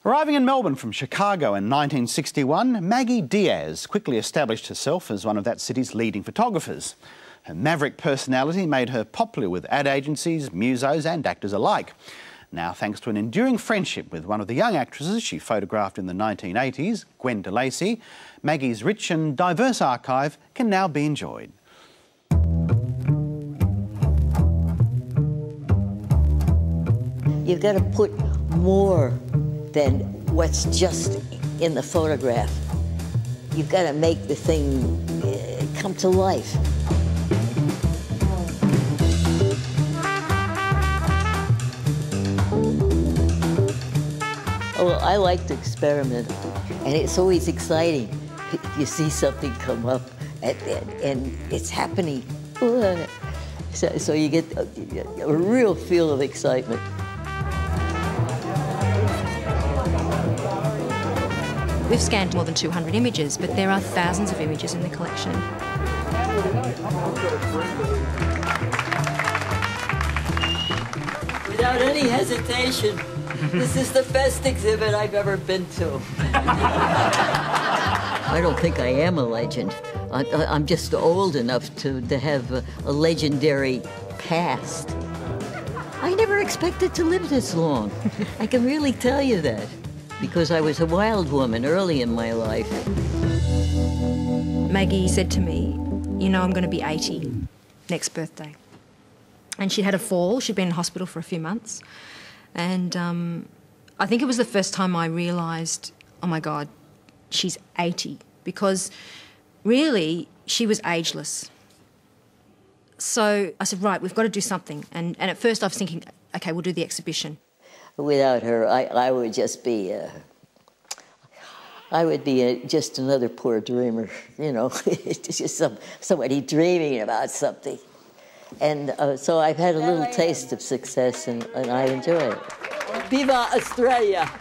Arriving in Melbourne from Chicago in 1961, Maggie Diaz quickly established herself as one of that city's leading photographers. Her maverick personality made her popular with ad agencies, musos and actors alike. Now, thanks to an enduring friendship with one of the young actresses she photographed in the 1980s, Gwen Maggie's rich and diverse archive can now be enjoyed. You've got to put more than what's just in the photograph. You've got to make the thing come to life. Well, I like to experiment, and it's always exciting. You see something come up, and it's happening. So you get a real feel of excitement. We've scanned more than 200 images, but there are thousands of images in the collection. Without any hesitation, this is the best exhibit I've ever been to. I don't think I am a legend. I'm just old enough to have a legendary past. I never expected to live this long. I can really tell you that, because I was a wild woman early in my life. Maggie said to me, you know, I'm going to be 80 next birthday. And she'd had a fall. She'd been in hospital for a few months. And I think it was the first time I realised, oh my God, she's 80. Because really, she was ageless. So I said, right, we've got to do something. And at first I was thinking, OK, we'll do the exhibition. Without her, I would just be, just another poor dreamer, you know. It's just somebody dreaming about something. And so I've had a little taste of success, and I enjoy it. Viva Australia!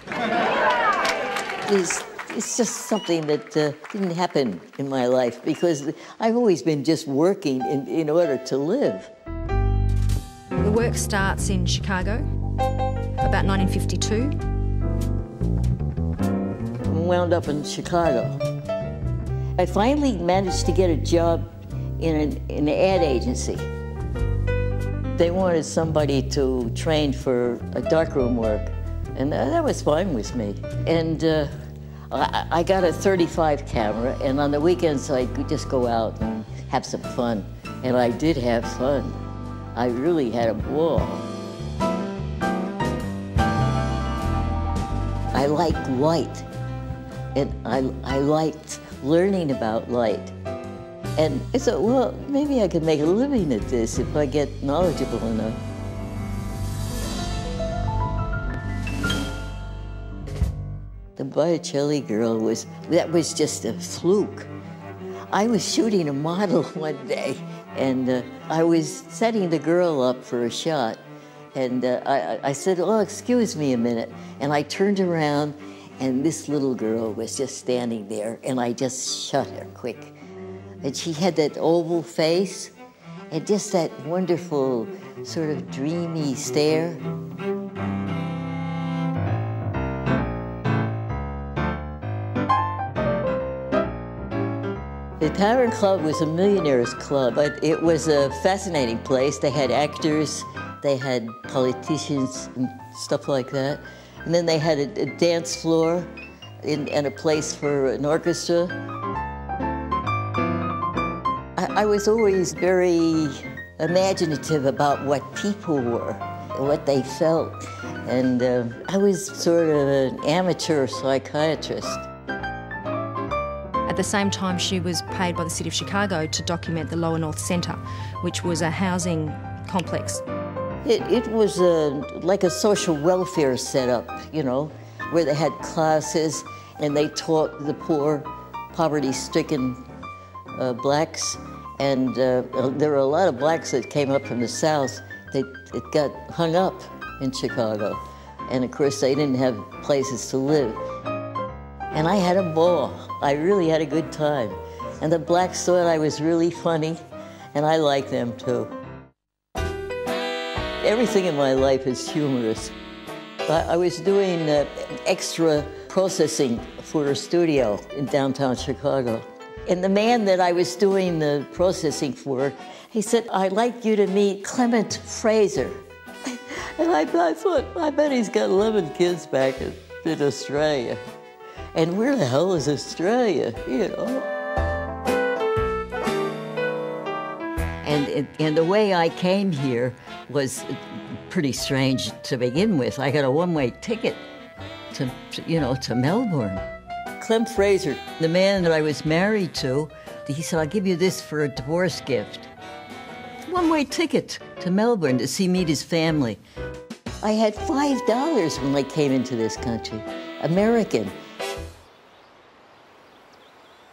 It's just something that didn't happen in my life, because I've always been just working in order to live. The work starts in Chicago, about 1952. Wound up in Chicago. I finally managed to get a job in an ad agency. They wanted somebody to train for a darkroom work, and that was fine with me. And I got a 35 camera, and on the weekends I could just go out and have some fun. And I did have fun. I really had a ball. I liked light, and I liked learning about light. And I thought, well, maybe I could make a living at this if I get knowledgeable enough. The Botticelli girl was just a fluke. I was shooting a model one day, and I was setting the girl up for a shot. And I said, oh, excuse me a minute. And I turned around, and this little girl was just standing there, and I just shot her quick. And she had that oval face, and just that wonderful, sort of dreamy stare. The Tavern Club was a millionaires' club, but it was a fascinating place. They had actors, they had politicians and stuff like that. And then they had a dance floor and a place for an orchestra. I was always very imaginative about what people were and what they felt. And I was sort of an amateur psychiatrist. At the same time, she was paid by the City of Chicago to document the Lower North Centre, which was a housing complex. It was like a social welfare setup, you know, where they had classes and they taught the poor, poverty-stricken blacks. And there were a lot of blacks that came up from the South that got hung up in Chicago. And of course, they didn't have places to live. And I had a ball. I really had a good time. And the blacks thought I was really funny, and I liked them too. Everything in my life is humorous. I was doing extra processing for a studio in downtown Chicago. And the man that I was doing the processing for, he said, "I'd like you to meet Clement Fraser." And I thought, I bet he's got 11 kids back in Australia. And where the hell is Australia, you know? And the way I came here was pretty strange to begin with. I got a one-way ticket to Melbourne. Clem Fraser, the man that I was married to, he said, "I'll give you this for a divorce gift." One-way ticket to Melbourne to meet his family. I had $5 when I came into this country, American.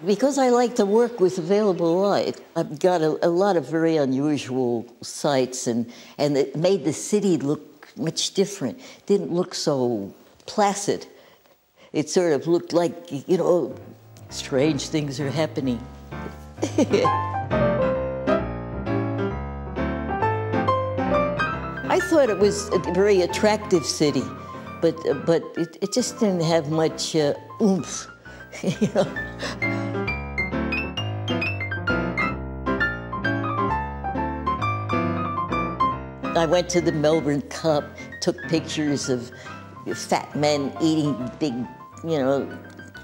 Because I like to work with available light, I've got a lot of very unusual sights, and it made the city look much different. It didn't look so placid. It sort of looked like, you know, strange things are happening. I thought it was a very attractive city, but it just didn't have much oomph, you know. I went to the Melbourne Cup, took pictures of fat men eating big, you know,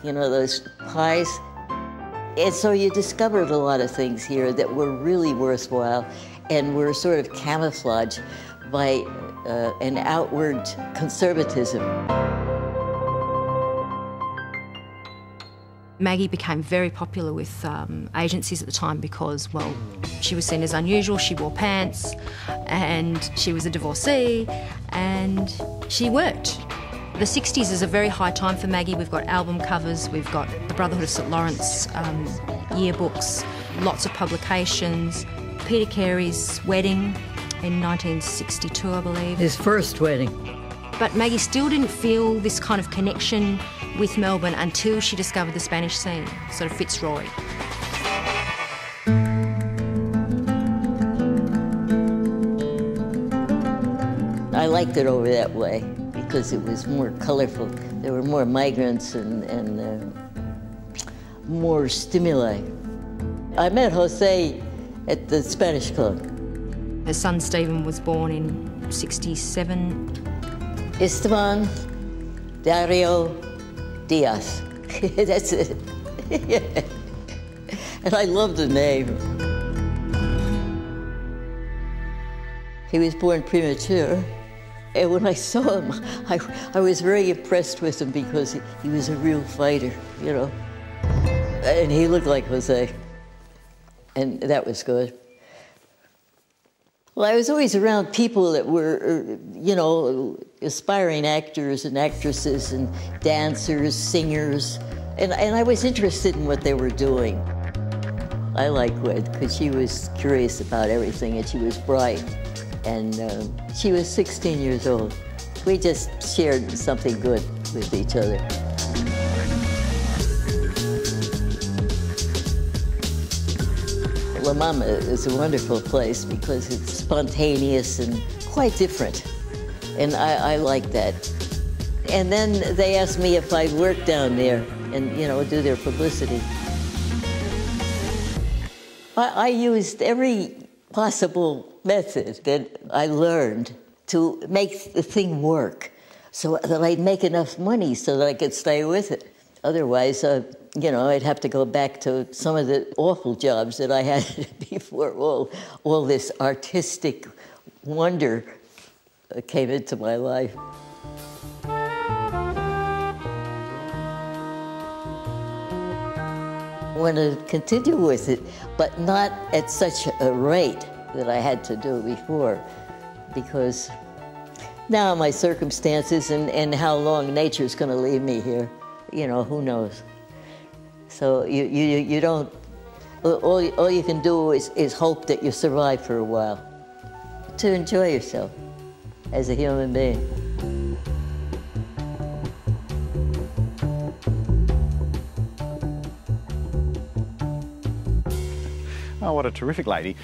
those pies. And so you discovered a lot of things here that were really worthwhile and were sort of camouflaged by an outward conservatism. Maggie became very popular with agencies at the time because, well, she was seen as unusual, she wore pants, and she was a divorcee, and she worked. The 60s is a very high time for Maggie. We've got album covers, we've got the Brotherhood of St Lawrence yearbooks, lots of publications, Peter Carey's wedding in 1962, I believe. His first wedding. But Maggie still didn't feel this kind of connection with Melbourne until she discovered the Spanish scene, sort of Fitzroy. I liked it over that way because it was more colorful. There were more migrants and more stimuli. I met Jose at the Spanish Club. Her son Stephen was born in 67. Esteban Dario Diaz. That's it. Yeah. And I love the name. He was born premature. And when I saw him, I was very impressed with him because he was a real fighter, you know. And he looked like Jose. And that was good. Well, I was always around people that were, you know, aspiring actors and actresses and dancers, singers. And I was interested in what they were doing. I liked Gwen because she was curious about everything and she was bright. And she was 16 years old. We just shared something good with each other. La Mama is a wonderful place because it's spontaneous and quite different. And I like that. And then they asked me if I'd work down there and, you know, do their publicity. I used every possible method that I learned to make the thing work so that I'd make enough money so that I could stay with it. Otherwise, you know, I'd have to go back to some of the awful jobs that I had before all this artistic wonder came into my life. I want to continue with it, but not at such a rate that I had to do before, because now my circumstances and how long nature's going to leave me here, you know, who knows. So you don't, all you can do is hope that you survive for a while, to enjoy yourself as a human being. Oh, what a terrific lady.